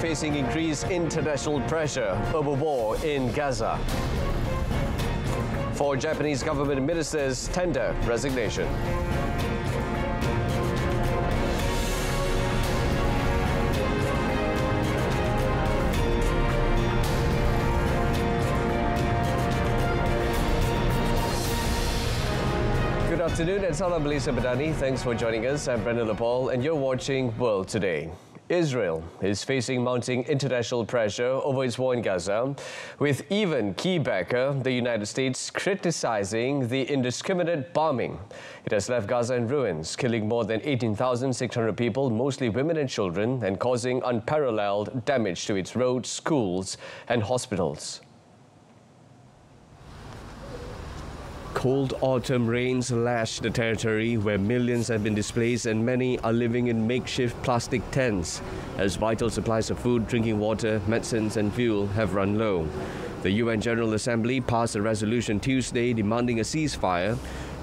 facing increased international pressure over war in Gaza. 4 Japanese government ministers tender resignation. Good afternoon and salam Malaysia Badani. Thanks for joining us. I'm Brendan Lepal and you're watching World Today. Israel is facing mounting international pressure over its war in Gaza, with even key backer, the United States, criticizing the indiscriminate bombing. It has left Gaza in ruins, killing more than 18,600 people, mostly women and children, and causing unparalleled damage to its roads, schools and hospitals. Cold autumn rains lash the territory where millions have been displaced and many are living in makeshift plastic tents as vital supplies of food, drinking water, medicines and fuel have run low. The UN General Assembly passed a resolution Tuesday demanding a ceasefire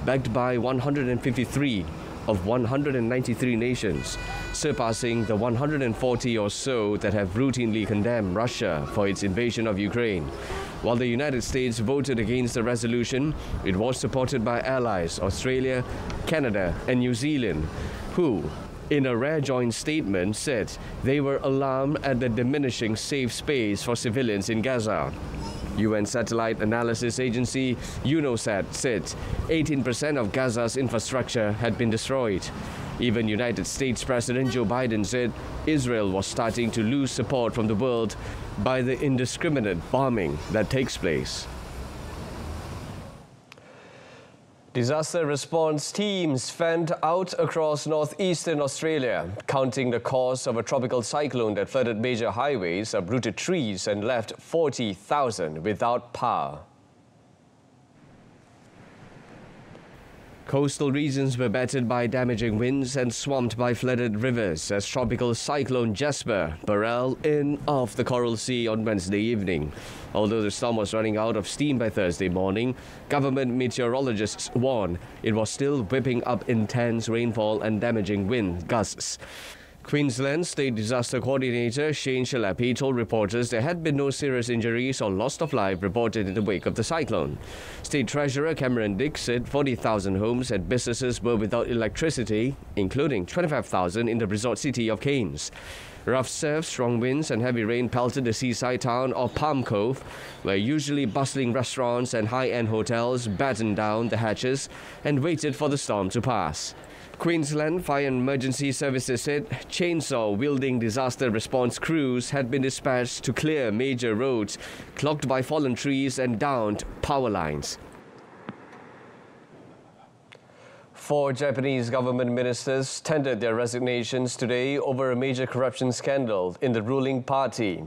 backed by 153 of 193 nations, surpassing the 140 or so that have routinely condemned Russia for its invasion of Ukraine. While the United States voted against the resolution, it was supported by allies Australia, Canada and New Zealand, who, in a rare joint statement, said they were alarmed at the diminishing safe space for civilians in Gaza. UN Satellite Analysis Agency UNOSAT said 18% of Gaza's infrastructure had been destroyed. Even United States President Joe Biden said Israel was starting to lose support from the world by the indiscriminate bombing that takes place. Disaster response teams fanned out across northeastern Australia, counting the cause of a tropical cyclone that flooded major highways, uprooted trees and left 40,000 without power. Coastal regions were battered by damaging winds and swamped by flooded rivers as tropical cyclone Jasper barreled in off the Coral Sea on Wednesday evening. Although the storm was running out of steam by Thursday morning, government meteorologists warned it was still whipping up intense rainfall and damaging wind gusts. Queensland State Disaster Coordinator Shane Shalapi told reporters there had been no serious injuries or loss of life reported in the wake of the cyclone. State Treasurer Cameron Dick said 40,000 homes and businesses were without electricity, including 25,000 in the resort city of Cairns. Rough surf, strong winds and heavy rain pelted the seaside town of Palm Cove, where usually bustling restaurants and high-end hotels battened down the hatches and waited for the storm to pass. Queensland Fire and Emergency Services said chainsaw-wielding disaster response crews had been dispatched to clear major roads clogged by fallen trees and downed power lines. 4 Japanese government ministers tendered their resignations today over a major corruption scandal in the ruling party.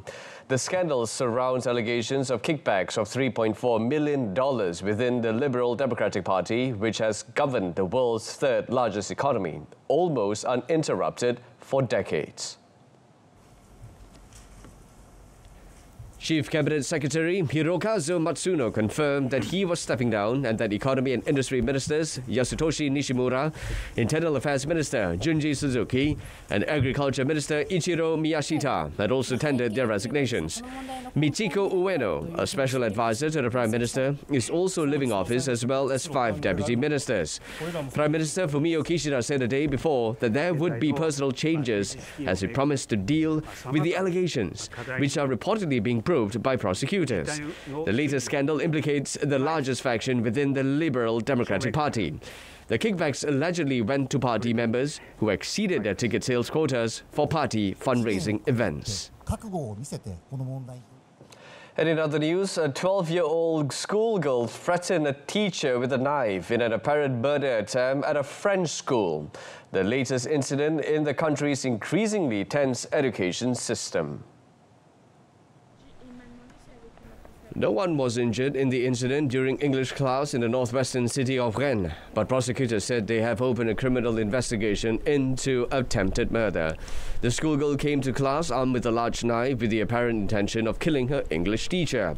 The scandal surrounds allegations of kickbacks of $3.4 million within the Liberal Democratic Party, which has governed the world's 3rd largest economy, almost uninterrupted for decades. Chief Cabinet Secretary Hirokazu Matsuno confirmed that he was stepping down and that Economy and Industry Ministers Yasutoshi Nishimura, Internal Affairs Minister Junji Suzuki and Agriculture Minister Ichiro Miyashita had also tendered their resignations. Michiko Ueno, a special advisor to the Prime Minister, is also leaving office as well as 5 deputy ministers. Prime Minister Fumio Kishida said the day before that there would be personal changes as he promised to deal with the allegations, which are reportedly being probed by prosecutors. The latest scandal implicates the largest faction within the Liberal Democratic Party. The kickbacks allegedly went to party members who exceeded their ticket sales quotas for party fundraising events. And in other news, a 12-year-old schoolgirl threatened a teacher with a knife in an apparent murder attempt at a French school, the latest incident in the country's increasingly tense education system. No one was injured in the incident during English class in the northwestern city of Rennes, but prosecutors said they have opened a criminal investigation into attempted murder. The schoolgirl came to class armed with a large knife with the apparent intention of killing her English teacher.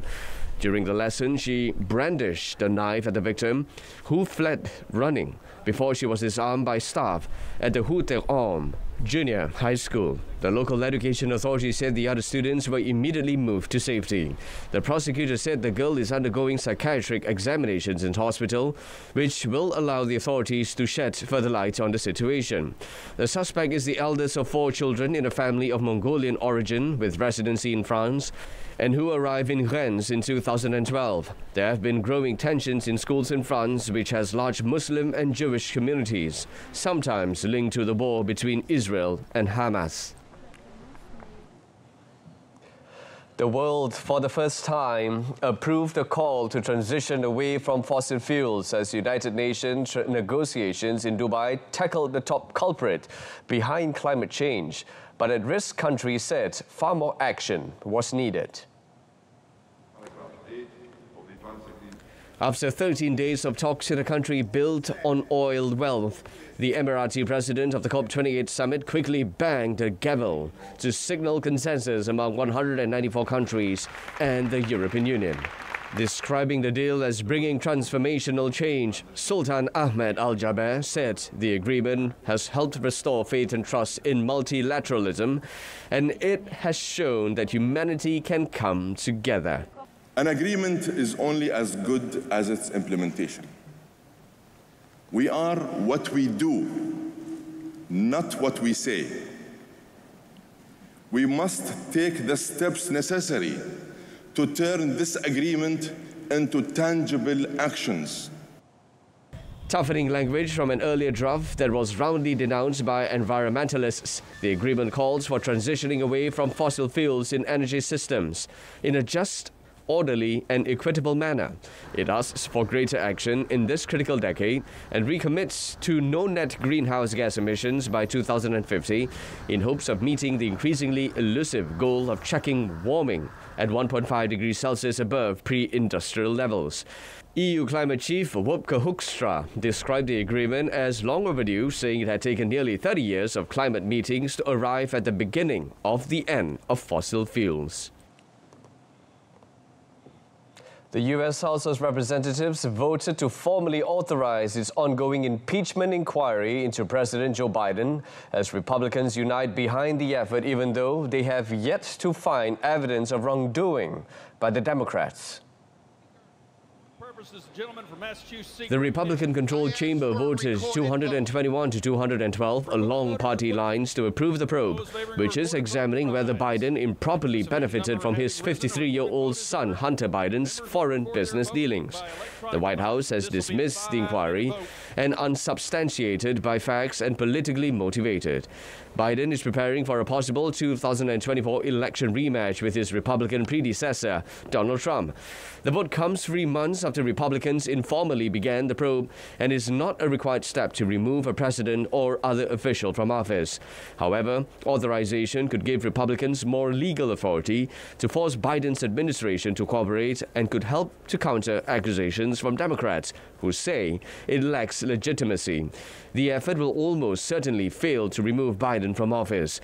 During the lesson, she brandished the knife at the victim, who fled running before she was disarmed by staff at the Hotel Homme junior high school. The local education authority said the other students were immediately moved to safety. The prosecutor said the girl is undergoing psychiatric examinations in hospital, which will allow the authorities to shed further light on the situation. The suspect is the eldest of 4 children in a family of Mongolian origin with residency in France and who arrived in Rennes in 2012. There have been growing tensions in schools in France, which has large Muslim and Jewish communities, sometimes linked to the war between Israel and Hamas. The world, for the first time, approved a call to transition away from fossil fuels as United Nations negotiations in Dubai tackled the top culprit behind climate change. But at-risk countries said far more action was needed. After 13 days of talks in a country built on oil wealth, the Emirati president of the COP28 summit quickly banged the gavel to signal consensus among 194 countries and the European Union. Describing the deal as bringing transformational change, Sultan Ahmed Al Jaber said the agreement has helped restore faith and trust in multilateralism, and it has shown that humanity can come together. An agreement is only as good as its implementation. We are what we do, not what we say. We must take the steps necessary to turn this agreement into tangible actions. Toughening language from an earlier draft that was roundly denounced by environmentalists, the agreement calls for transitioning away from fossil fuels in energy systems in a just, orderly and equitable manner. It asks for greater action in this critical decade and recommits to no net greenhouse gas emissions by 2050 in hopes of meeting the increasingly elusive goal of tracking warming at 1.5 degrees Celsius above pre-industrial levels. EU climate chief Wopke Hoekstra described the agreement as long overdue, saying it had taken nearly 30 years of climate meetings to arrive at the beginning of the end of fossil fuels. The U.S. House of Representatives voted to formally authorize its ongoing impeachment inquiry into President Joe Biden as Republicans unite behind the effort, even though they have yet to find evidence of wrongdoing by the Democrats. The Republican-controlled chamber voted 221 to 212 along party lines to approve the probe, which is examining whether Biden improperly benefited from his 53-year-old son Hunter Biden's foreign business dealings. The White House has dismissed the inquiry and unsubstantiated by facts and politically motivated. Biden is preparing for a possible 2024 election rematch with his Republican predecessor, Donald Trump. The vote comes 3 months after Republicans informally began the probe and is not a required step to remove a president or other official from office. However, authorization could give Republicans more legal authority to force Biden's administration to cooperate and could help to counter accusations from Democrats who say it lacks legitimacy. The effort will almost certainly fail to remove Biden from office.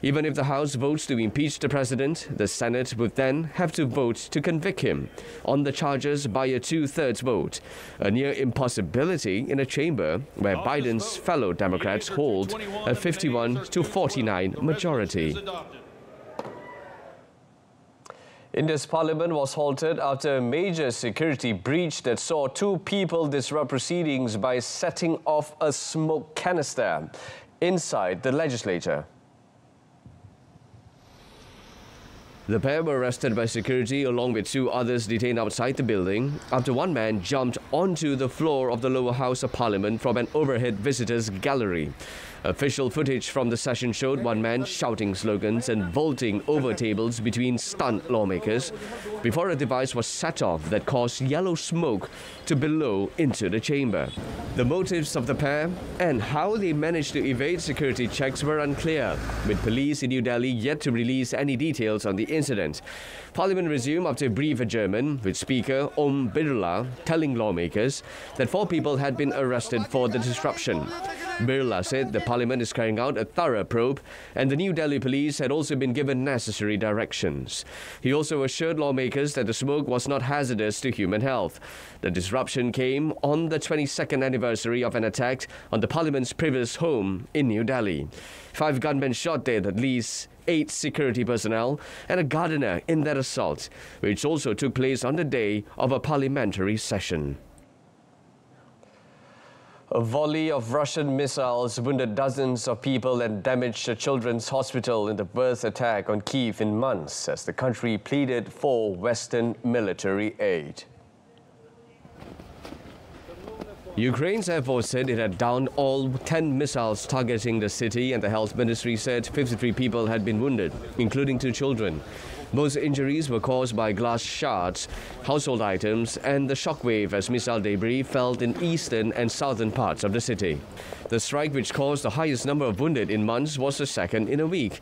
Even if the House votes to impeach the president, the Senate would then have to vote to convict him on the charges by a 2/3 vote, a near impossibility in a chamber where Biden's fellow Democrats hold a 51 to 49 majority. India's parliament was halted after a major security breach that saw 2 people disrupt proceedings by setting off a smoke canister inside the legislature. The pair were arrested by security along with 2 others detained outside the building after one man jumped onto the floor of the lower house of parliament from an overhead visitors' gallery. Official footage from the session showed one man shouting slogans and vaulting over tables between stunned lawmakers before a device was set off that caused yellow smoke to billow into the chamber. The motives of the pair and how they managed to evade security checks were unclear, with police in New Delhi yet to release any details on the incident. Parliament resumed after a brief adjournment, with Speaker Om Birla telling lawmakers that 4 people had been arrested for the disruption. Birla said the parliament is carrying out a thorough probe and the New Delhi police had also been given necessary directions. He also assured lawmakers that the smoke was not hazardous to human health. The disruption came on the 22nd anniversary of an attack on the parliament's previous home in New Delhi. 5 gunmen shot dead at least 8 security personnel and a gardener in that assault, which also took place on the day of a parliamentary session. A volley of Russian missiles wounded dozens of people and damaged a children's hospital in the birth attack on Kyiv in months as the country pleaded for Western military aid. Ukraine's Air Force said it had downed all 10 missiles targeting the city, and the health ministry said 53 people had been wounded, including 2 children. Most injuries were caused by glass shards, household items, and the shockwave as missile debris fell in eastern and southern parts of the city. The strike, which caused the highest number of wounded in months, was the second in a week.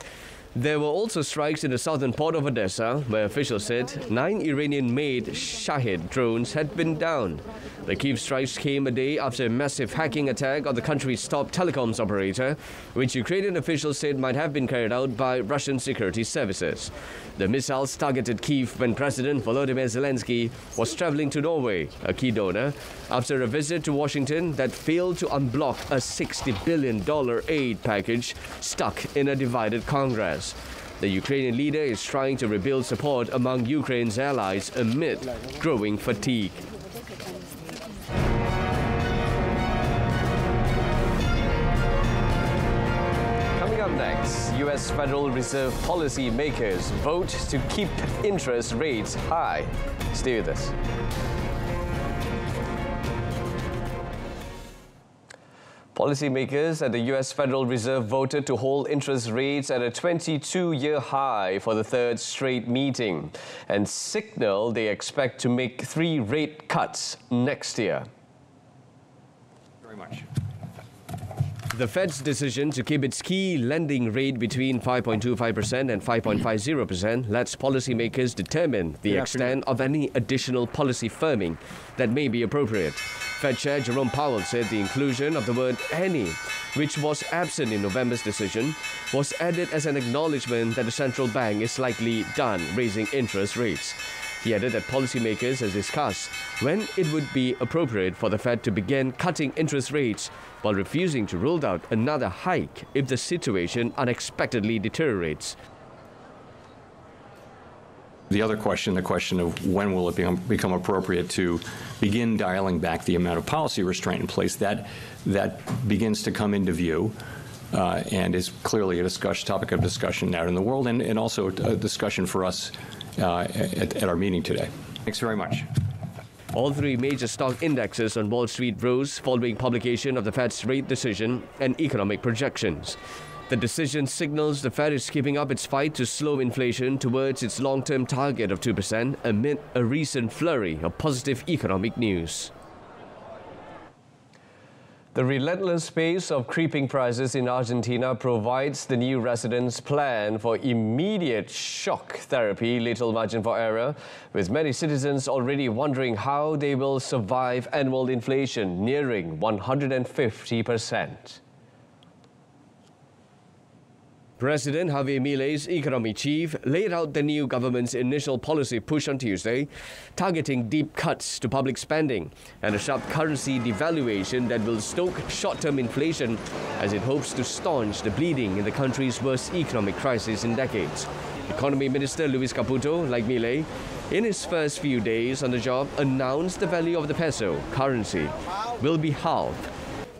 There were also strikes in the southern port of Odessa, where officials said 9 Iranian-made Shahid drones had been downed. The Kyiv strikes came a day after a massive hacking attack on the country's top telecoms operator, which Ukrainian officials said might have been carried out by Russian security services. The missiles targeted Kyiv when President Volodymyr Zelensky was traveling to Norway, a key donor, after a visit to Washington that failed to unblock a $60 billion aid package stuck in a divided Congress. The Ukrainian leader is trying to rebuild support among Ukraine's allies amid growing fatigue. Coming up next, U.S. Federal Reserve policy makers vote to keep interest rates high. Stay with us. Policymakers at the U.S. Federal Reserve voted to hold interest rates at a 22-year high for the 3rd straight meeting and signal they expect to make 3 rate cuts next year. Very much. The Fed's decision to keep its key lending rate between 5.25% and 5.50% lets policymakers determine the extent of any additional policy firming that may be appropriate. Fed Chair Jerome Powell said the inclusion of the word any, which was absent in November's decision, was added as an acknowledgement that the central bank is likely done raising interest rates. He added that policymakers have discussed when it would be appropriate for the Fed to begin cutting interest rates while refusing to rule out another hike if the situation unexpectedly deteriorates. The other question, the question of when will it become appropriate to begin dialing back the amount of policy restraint in place, that begins to come into view and is clearly a topic of discussion out in the world and also a discussion for us at our meeting today. Thanks very much. All 3 major stock indexes on Wall Street rose following publication of the Fed's rate decision and economic projections. The decision signals the Fed is keeping up its fight to slow inflation towards its long-term target of 2% amid a recent flurry of positive economic news. The relentless pace of creeping prices in Argentina provides the new residents' plan for immediate shock therapy, little margin for error, with many citizens already wondering how they will survive annual inflation nearing 150%. President Javier Milei's economy chief laid out the new government's initial policy push on Tuesday, targeting deep cuts to public spending and a sharp currency devaluation that will stoke short-term inflation as it hopes to staunch the bleeding in the country's worst economic crisis in decades. Economy Minister Luis Caputo, like Milei, in his first few days on the job, announced the value of the peso currency will be halved.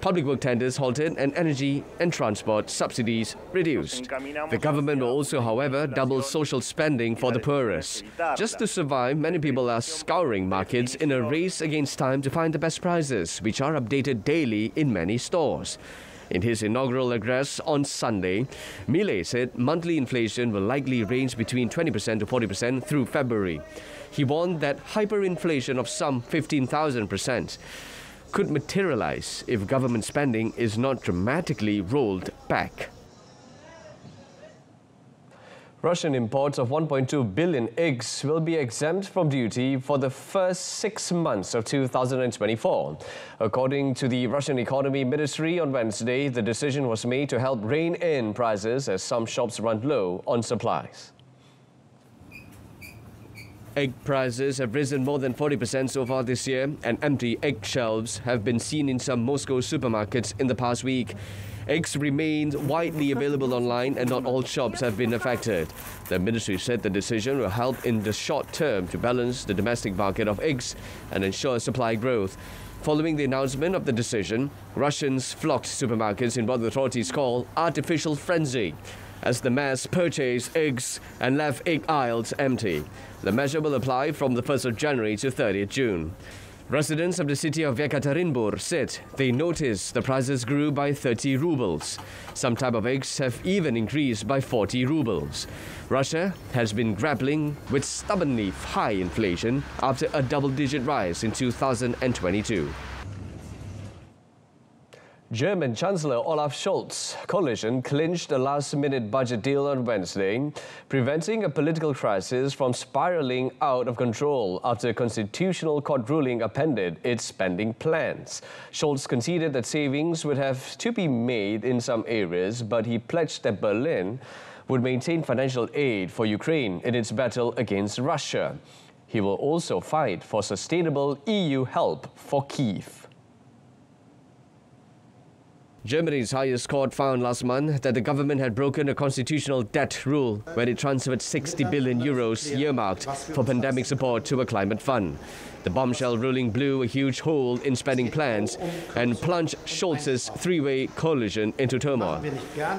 Public work tenders halted and energy and transport subsidies reduced. The government will also, however, double social spending for the poorest. Just to survive, many people are scouring markets in a race against time to find the best prices, which are updated daily in many stores. In his inaugural address on Sunday, Milei said monthly inflation will likely range between 20% to 40% through February. He warned that hyperinflation of some 15,000% could materialize if government spending is not dramatically rolled back. Russian imports of 1.2 billion eggs will be exempt from duty for the first 6 months of 2024. According to the Russian Economy Ministry on Wednesday, the decision was made to help rein in prices as some shops run low on supplies. Egg prices have risen more than 40% so far this year, and empty egg shelves have been seen in some Moscow supermarkets in the past week. Eggs remain widely available online and not all shops have been affected. The ministry said the decision will help in the short term to balance the domestic market of eggs and ensure supply growth. Following the announcement of the decision, Russians flocked to supermarkets in what the authorities call artificial frenzy, as the mass purchased eggs and left egg aisles empty. The measure will apply from the 1st of January to 30th June. Residents of the city of Yekaterinburg said they noticed the prices grew by 30 rubles. Some type of eggs have even increased by 40 rubles. Russia has been grappling with stubbornly high inflation after a double-digit rise in 2022. German Chancellor Olaf Scholz's coalition clinched a last-minute budget deal on Wednesday, preventing a political crisis from spiraling out of control after a constitutional court ruling upended its spending plans. Scholz conceded that savings would have to be made in some areas, but he pledged that Berlin would maintain financial aid for Ukraine in its battle against Russia. He will also fight for sustainable EU help for Kyiv. Germany's highest court found last month that the government had broken a constitutional debt rule when it transferred 60 billion euros earmarked for pandemic support to a climate fund. The bombshell ruling blew a huge hole in spending plans and plunged Scholz's three-way coalition into turmoil.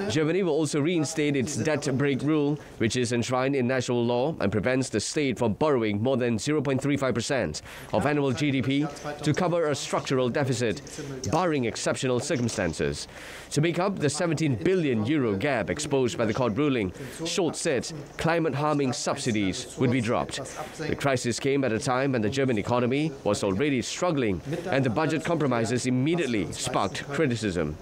Germany will also reinstate its debt break rule, which is enshrined in national law and prevents the state from borrowing more than 0.35% of annual GDP to cover a structural deficit, barring exceptional circumstances. To make up the 17 billion euro gap exposed by the court ruling, Scholz said climate-harming subsidies would be dropped. The crisis came at a time when the German economy was already struggling, and the budget compromises immediately sparked criticism.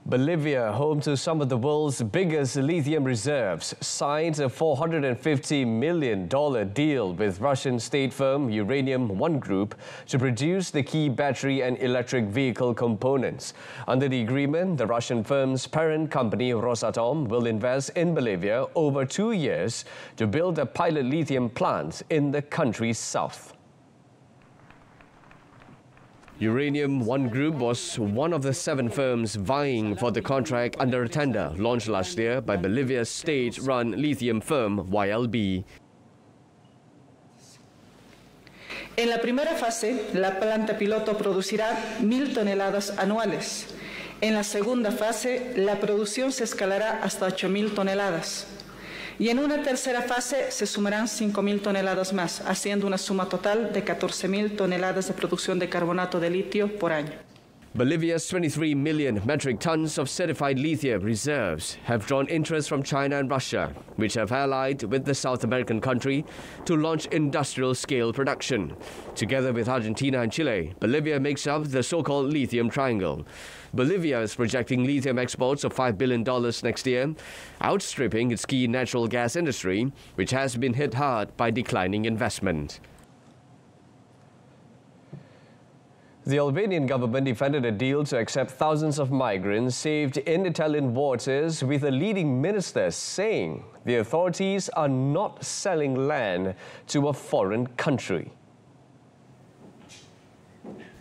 Bolivia, home to some of the world's biggest lithium reserves, signed a $450 million deal with Russian state firm Uranium One Group to produce the key battery and electric vehicle components. Under the agreement, the Russian firm's parent company Rosatom will invest in Bolivia over 2 years to build a pilot lithium plant in the country's south. Uranium One Group was one of the 7 firms vying for the contract under a tender launched last year by Bolivia's state-run lithium firm YLB. En la primera fase, la planta piloto producirá 1.000 toneladas anuales. En la segunda fase, la producción se escalará hasta 8.000 toneladas. Y en una tercera fase se sumarán 5.000 toneladas más, haciendo una suma total de 14.000 toneladas de producción de carbonato de litio por año. Bolivia's 23 million metric tons of certified lithium reserves have drawn interest from China and Russia, which have allied with the South American country to launch industrial-scale production. Together with Argentina and Chile, Bolivia makes up the so-called lithium triangle. Bolivia is projecting lithium exports of $5 billion next year, outstripping its key natural gas industry, which has been hit hard by declining investment. The Albanian government defended a deal to accept thousands of migrants saved in Italian waters, with a leading minister saying the authorities are not selling land to a foreign country.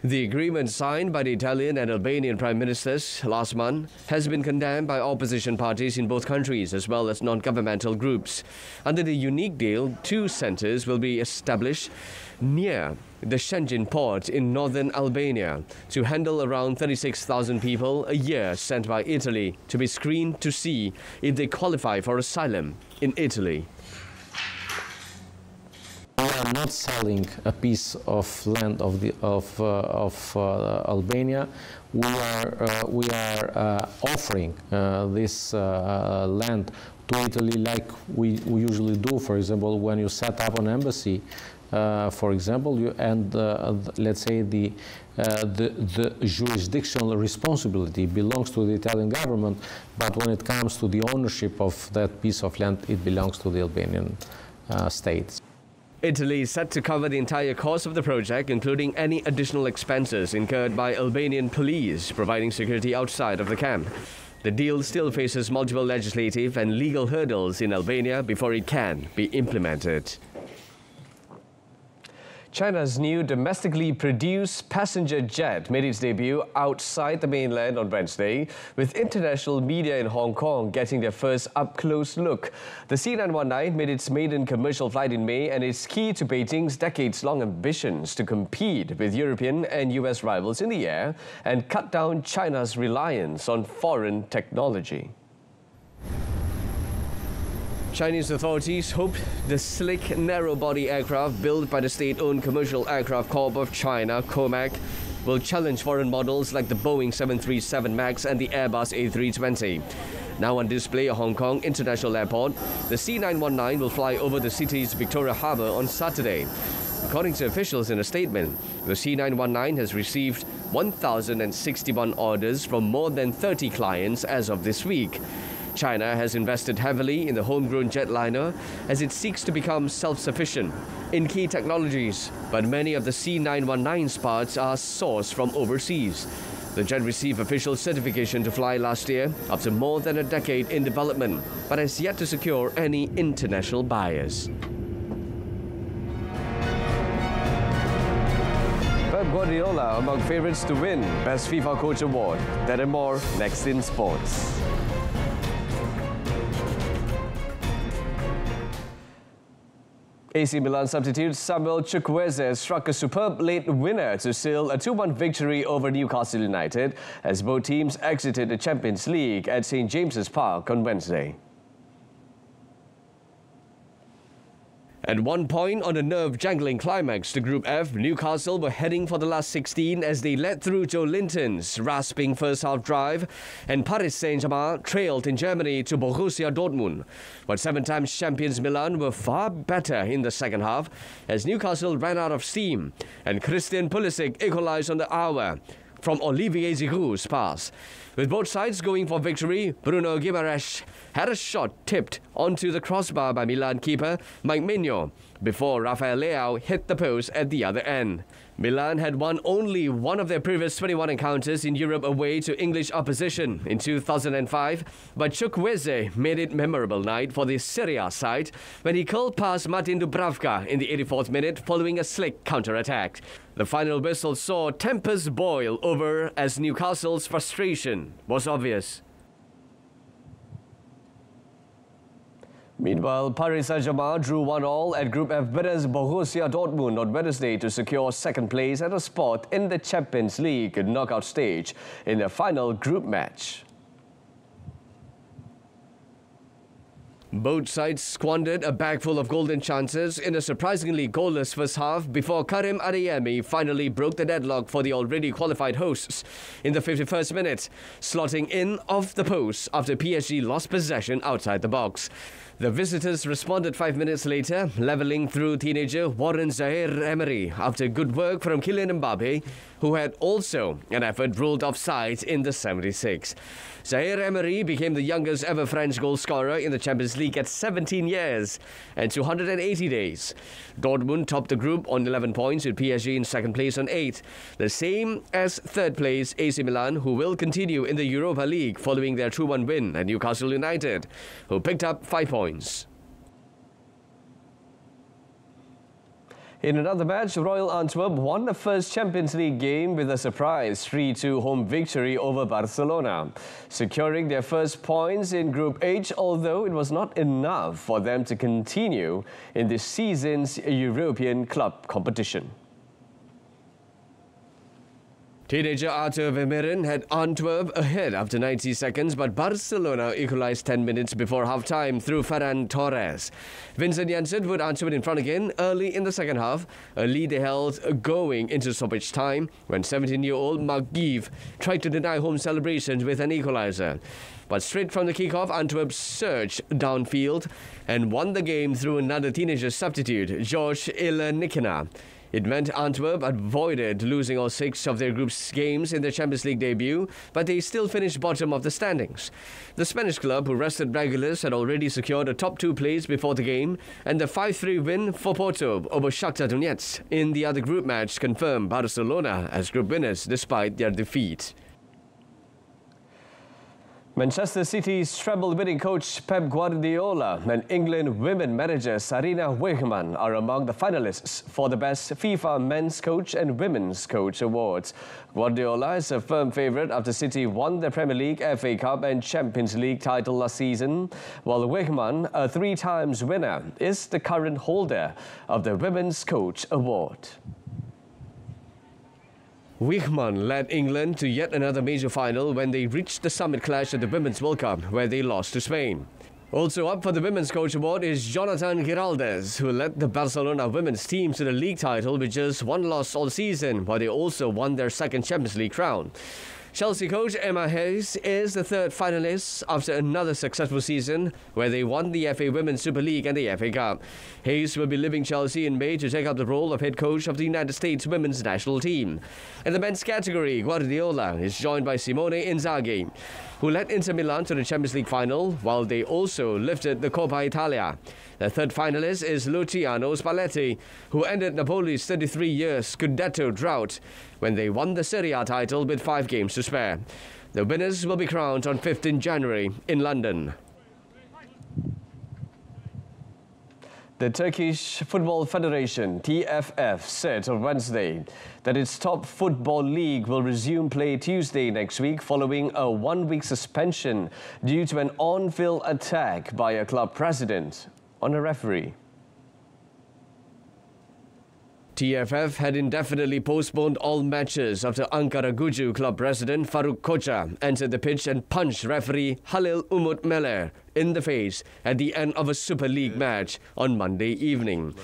The agreement signed by the Italian and Albanian prime ministers last month has been condemned by opposition parties in both countries as well as non-governmental groups. Under the unique deal, 2 centers will be established near the Shenzhen port in northern Albania to handle around 36,000 people a year sent by Italy to be screened to see if they qualify for asylum in Italy. We are not selling a piece of land of Albania. We are offering this land to Italy, like we usually do. For example, when you set up an embassy for example, let's say the jurisdictional responsibility belongs to the Italian government, but when it comes to the ownership of that piece of land, it belongs to the Albanian state. Italy is set to cover the entire cost of the project, including any additional expenses incurred by Albanian police providing security outside of the camp. The deal still faces multiple legislative and legal hurdles in Albania before it can be implemented. China's new domestically produced passenger jet made its debut outside the mainland on Wednesday, with international media in Hong Kong getting their first up-close look. The C919 made its maiden commercial flight in May and is key to Beijing's decades-long ambitions to compete with European and US rivals in the air and cut down China's reliance on foreign technology. Chinese authorities hope the slick, narrow-body aircraft built by the state-owned Commercial Aircraft Corp of China, COMAC, will challenge foreign models like the Boeing 737 MAX and the Airbus A320. Now on display at Hong Kong International Airport, the C919 will fly over the city's Victoria Harbour on Saturday. According to officials in a statement, the C919 has received 1,061 orders from more than 30 clients as of this week. China has invested heavily in the homegrown jetliner as it seeks to become self-sufficient in key technologies, but many of the C919's parts are sourced from overseas. The jet received official certification to fly last year after more than a decade in development, but has yet to secure any international buyers. Pep Guardiola among favourites to win Best FIFA Coach Award. That and more next in sports. AC Milan substitute Samuel Chukwueze struck a superb late winner to seal a 2-1 victory over Newcastle United as both teams exited the Champions League at St James's Park on Wednesday. At one point on a nerve-jangling climax to Group F, Newcastle were heading for the last 16 as they led through Joe Linton's rasping first-half drive, and Paris Saint-Germain trailed in Germany to Borussia Dortmund. But 7-time champions Milan were far better in the second half as Newcastle ran out of steam, and Christian Pulisic equalised on the hour from Olivier Giroud's pass. With both sides going for victory, Bruno Guimaraes had a shot tipped onto the crossbar by Milan keeper Mike Maignan before Rafael Leao hit the post at the other end. Milan had won only one of their previous 21 encounters in Europe away to English opposition in 2005, but Chukwueze made it memorable night for the Serie A side when he curled past Martin Dubravka in the 84th minute following a slick counter-attack. The final whistle saw tempers boil over as Newcastle's frustration was obvious. Meanwhile, Paris Saint-Germain drew 1-1 at Group F winners Borussia Dortmund on Wednesday to secure second place and a spot in the Champions League knockout stage in their final group match. Both sides squandered a bag full of golden chances in a surprisingly goalless first half before Karim Adeyemi finally broke the deadlock for the already qualified hosts in the 51st minute, slotting in off the post after PSG lost possession outside the box. The visitors responded 5 minutes later, levelling through teenager Warren Zaïre-Emery after good work from Kylian Mbappe, who had also an effort ruled offside in the 76th. Zaïre-Emery became the youngest ever French goal scorer in the Champions League at 17 years and 280 days. Dortmund topped the group on 11 points with PSG in second place on 8, the same as third place AC Milan, who will continue in the Europa League following their 2-1 win at Newcastle United, who picked up 5 points. In another match, Royal Antwerp won the first Champions League game with a surprise 3-2 home victory over Barcelona, securing their first points in Group H, although it was not enough for them to continue in this season's European club competition. Teenager Arthur Vermeeren had Antwerp ahead after 90 seconds, but Barcelona equalized 10 minutes before half-time through Ferran Torres. Vincent Janssen put Antwerp in front again early in the second half, a lead they held going into stoppage time when 17-year-old Mark Gieve tried to deny home celebrations with an equalizer. But straight from the kick-off, Antwerp surged downfield and won the game through another teenager substitute, George Ilenikina. It meant Antwerp avoided losing all 6 of their group's games in their Champions League debut, but they still finished bottom of the standings. The Spanish club, who rested regulars, had already secured a top 2 place before the game, and the 5-3 win for Porto over Shakhtar Donetsk in the other group match confirmed Barcelona as group winners despite their defeat. Manchester City's treble-winning coach Pep Guardiola and England women manager Sarina Wiegman are among the finalists for the Best FIFA Men's Coach and Women's Coach Awards. Guardiola is a firm favourite after City won the Premier League, FA Cup and Champions League title last season, while Wiegman, a 3-time winner, is the current holder of the Women's Coach Award. Wiegman led England to yet another major final when they reached the summit clash at the Women's World Cup, where they lost to Spain. Also up for the Women's Coach Award is Jonathan Giraldes, who led the Barcelona women's team to the league title with just 1 loss all season, while they also won their 2nd Champions League crown. Chelsea coach Emma Hayes is the 3rd finalist after another successful season where they won the FA Women's Super League and the FA Cup. Hayes will be leaving Chelsea in May to take up the role of head coach of the United States women's national team. In the men's category, Guardiola is joined by Simone Inzaghi, who led Inter Milan to the Champions League final while they also lifted the Coppa Italia. The 3rd finalist is Luciano Spalletti, who ended Napoli's 33-year Scudetto drought when they won the Serie A title with 5 games to spare. The winners will be crowned on 15 January in London. The Turkish Football Federation, TFF, said on Wednesday that its top football league will resume play Tuesday next week following a 1-week suspension due to an on-field attack by a club president on a referee. TFF had indefinitely postponed all matches after Ankara-Gucu club president Faruk Koca entered the pitch and punched referee Halil Umut Meler in the face at the end of a Super League match on Monday evening.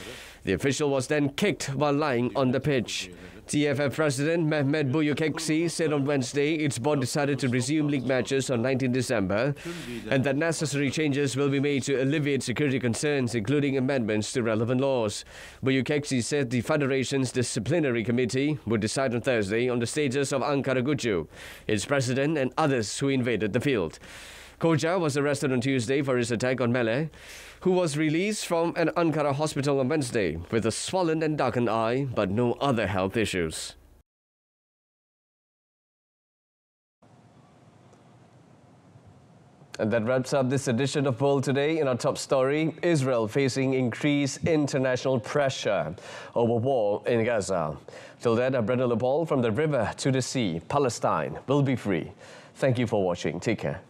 The official was then kicked while lying on the pitch. TFF President Mehmet Buyukeksi said on Wednesday its board decided to resume league matches on 19 December and that necessary changes will be made to alleviate security concerns, including amendments to relevant laws. Buyukeksi said the Federation's disciplinary committee would decide on Thursday on the status of Ankara-Gucu, its president and others who invaded the field. Koca was arrested on Tuesday for his attack on Mele, who was released from an Ankara hospital on Wednesday with a swollen and darkened eye, but no other health issues. And that wraps up this edition of World Today. In our top story, Israel facing increased international pressure over war in Gaza. Till then, I'm Brendan LePaul from the river to the sea. Palestine will be free. Thank you for watching. Take care.